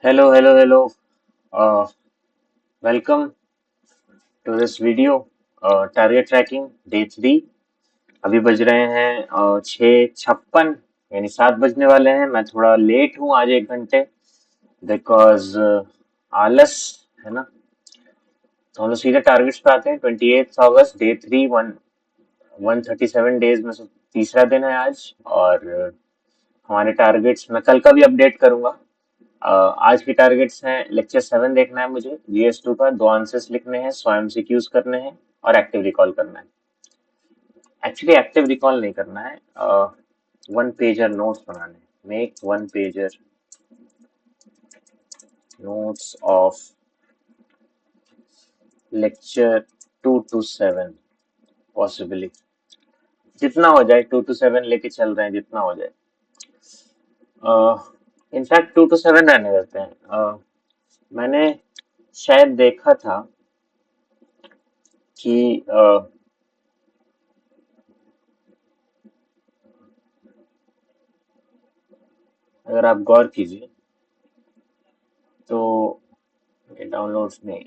Hello, hello, hello. Uh, Welcome to this video. Target tracking day 3. अभी बज रहे हैं 6:56 यानी 7 बजने वाले हैं। मैं थोड़ा लेट हूँ आज 1 घंटे बिकॉज आलस है ना। तो हम लोग सीधे टारगेट्स पे आते हैं। 28 अगस्त डे 3 137 डेज में से तीसरा दिन है आज। और हमारे टारगेट्स मैं कल का भी अपडेट करूंगा। आज की टारगेट्स हैं लेक्चर 7 देखना है मुझे GS2 का, 2 आंसर्स लिखने हैं, 100 MCQs करने हैं और एक्टिव रिकॉल करना है। एक्चुअली एक्टिव रिकॉल नहीं करना है, 1 पेजर नोट्स बनाने हैं। Make 1 pager notes of lecture 2 to 7 possibly, जितना हो जाए। 2 to 7 लेके चल रहे हैं, जितना हो जाए। इनफैक्ट 2 to 7 रहने देते हैं। मैंने शायद देखा था कि अगर आप गौर कीजिए तो ये डाउनलोड्स नहीं,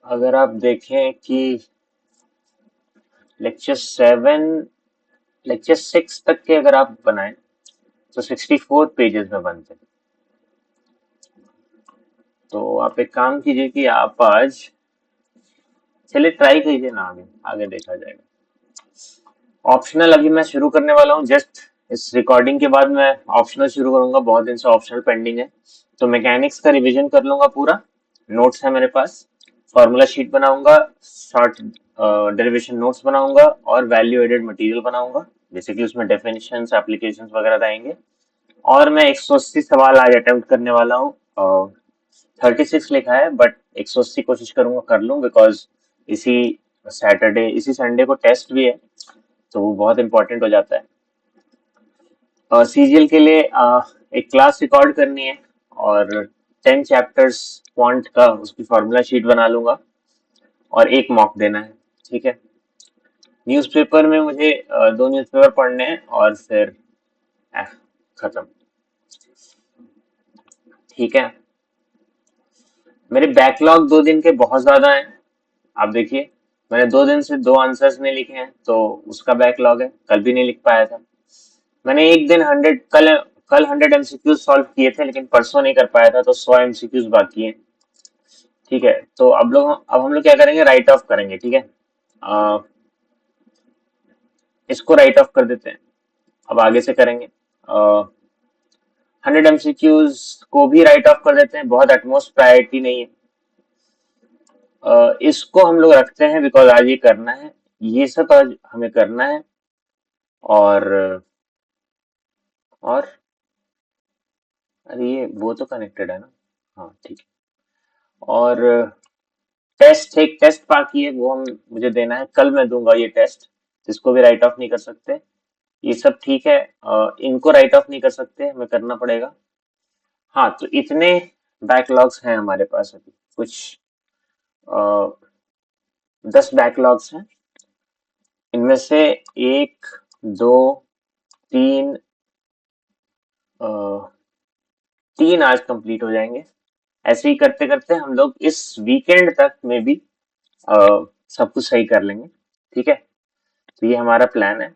अगर आप देखें कि लेक्चर 6 तक के अगर आप बनाएं तो 64 पेजेस में बनते हैं। तो आप एक काम कीजिए कि आप आज, चलिए ट्राई कीजिए ना, आगे आगे देखा जाएगा। ऑप्शनल अभी मैं शुरू करने वाला हूँ। जस्ट इस रिकॉर्डिंग के बाद मैं ऑप्शनल शुरू करूंगा। बहुत दिन से ऑप्शनल पेंडिंग है। तो मैकेनिक्स का रिवीजन कर लूंगा पूरा। नोट्स है मेरे पास। फॉर्मूला शीट बनाऊंगा, शॉर्ट डेरिवेशन नोट्स बनाऊंगा और वैल्यू एडेड मटेरियल बनाऊंगा। बेसिकली उसमें डेफिनेशंस, एप्लीकेशंस वगैरह रहेंगे। और मैं 180 सवाल आज अटेम्प्ट करने वाला हूँ। 36 लिखा है बट 180 कोशिश करूंगा कर लूँ, बिकॉज इसी इसी संडे को टेस्ट भी है, तो वो बहुत इंपॉर्टेंट हो जाता है। CGL के लिए एक क्लास रिकॉर्ड करनी है और 10 चैप्टर्स क्वांट का उसकी फॉर्मूला शीट बना लूंगा और एक मॉक देना है। ठीक है। न्यूज़पेपर में मुझे 2 न्यूज़पेपर पढ़ने हैं और फिर खत्म। ठीक है। मेरे बैकलॉग 2 दिन के बहुत ज्यादा हैं। आप देखिए, मैंने 2 दिन से 2 आंसर्स नहीं लिखे हैं, तो उसका बैकलॉग है। कल भी नहीं लिख पाया था। मैंने एक दिन 100, कल 100 MCQs सॉल्व किए थे, लेकिन परसों नहीं कर पाया था, तो 100 MCQs बाकी हैं। ठीक है। तो अब हम लोग क्या करेंगे, राइट ऑफ करेंगे। ठीक है। अ, इसको राइट ऑफ कर देते हैं। अब आगे से करेंगे। 100 MCQs को भी राइट ऑफ कर देते हैं, बहुत एटमोस्ट प्रायोरिटी नहीं है। इसको हम लोग रखते हैं बिकॉज आज ये करना है। ये सब आज हमें करना है। और और अरे ये वो तो कनेक्टेड है ना। हाँ ठीक है। और एक टेस्ट बाकी है, वो हम मुझे देना है। कल मैं दूंगा ये टेस्ट, जिसको भी राइट ऑफ नहीं कर सकते। ये सब ठीक है। इनको राइट ऑफ नहीं कर सकते, हमें करना पड़ेगा। हाँ, तो इतने बैकलॉग्स हैं हमारे पास अभी। कुछ 10 बैकलॉग्स हैं। इनमें से 1, 2, 3, 3 आज कंप्लीट हो जाएंगे। ऐसे ही करते करते हम लोग इस वीकेंड तक में भी सब कुछ सही कर लेंगे। ठीक है। तो ये हमारा प्लान है।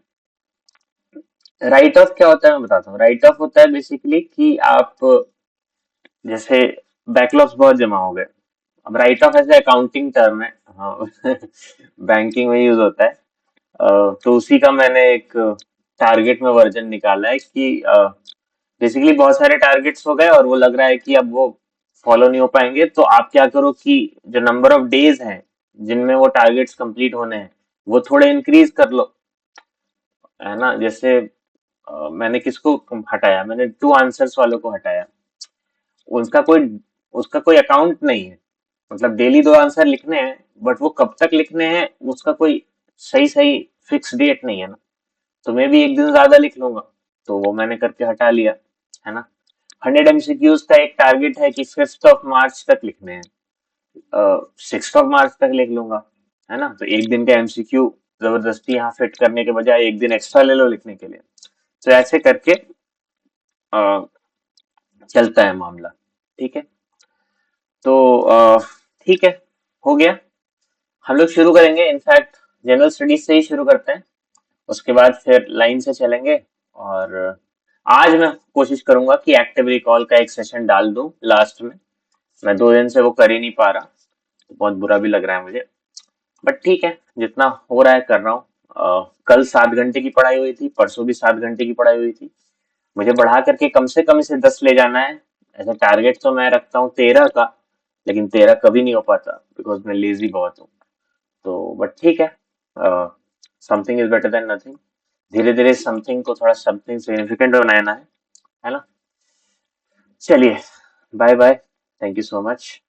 राइट ऑफ क्या होता है मैं बताता हूँ। राइट ऑफ होता है बेसिकली कि आप, जैसे बैकलॉग्स बहुत जमा हो गए। अब राइट ऑफ ऐसे अकाउंटिंग टर्म है। हाँ बैंकिंग में यूज होता है। तो उसी का मैंने एक टारगेट में वर्जन निकाला है कि बेसिकली बहुत सारे टारगेट्स हो गए और वो लग रहा है कि अब वो फॉलो नहीं हो पाएंगे। तो आप क्या करो कि जो नंबर ऑफ डेज हैं जिनमें वो टारगेट्स कंप्लीट होने हैं, वो थोड़े इंक्रीज कर लो, है ना। जैसे मैंने किसको हटाया, मैंने 2 आंसर्स वालों को हटाया। उसका कोई उसका कोई अकाउंट नहीं है। मतलब डेली 2 आंसर लिखने हैं, बट वो कब तक लिखने हैं उसका कोई सही सही फिक्स डेट नहीं है ना। तो मैं भी एक दिन ज्यादा लिख लूंगा, तो वो मैंने करके हटा लिया, है ना। 100 MCQs का एक टारगेट है कि 5th ऑफ मार्च तक लिखने हैं। 6th ऑफ मार्च तक लिख लूंगा। है ना? तो एक दिन का एमसीक्यू जबरदस्ती यहाँ फिट करने के बजाय एक दिन एक्स्ट्रा ले लो लिखने के लिए। तो ऐसे करके अ, चलता है मामला। ठीक है, तो ठीक है, हो गया। हम लोग शुरू करेंगे, इनफैक्ट जनरल स्टडीज से ही शुरू करते हैं, उसके बाद फिर लाइन से चलेंगे। और आज मैं कोशिश करूंगा कि एक्टिव रिकॉल का एक सेशन डाल दूं लास्ट में। मैं 2 दिन से वो कर ही नहीं पा रहा, तो बहुत बुरा भी लग रहा है मुझे, बट ठीक है, जितना हो रहा है कर रहा हूँ। कल 7 घंटे की पढ़ाई हुई थी, परसों भी 7 घंटे की पढ़ाई हुई थी। मुझे बढ़ा करके कम से कम इसे 10 ले जाना है। ऐसा टारगेट तो मैं रखता हूँ 13 का, लेकिन 13 कभी नहीं हो पाता बिकॉज मैं लेजी बहुत हूँ। तो बट ठीक है, something is better than nothing. धीरे धीरे समथिंग को थोड़ा समथिंग सिग्निफिकेंट बनाना है ना? चलिए, bye bye, thank you so much.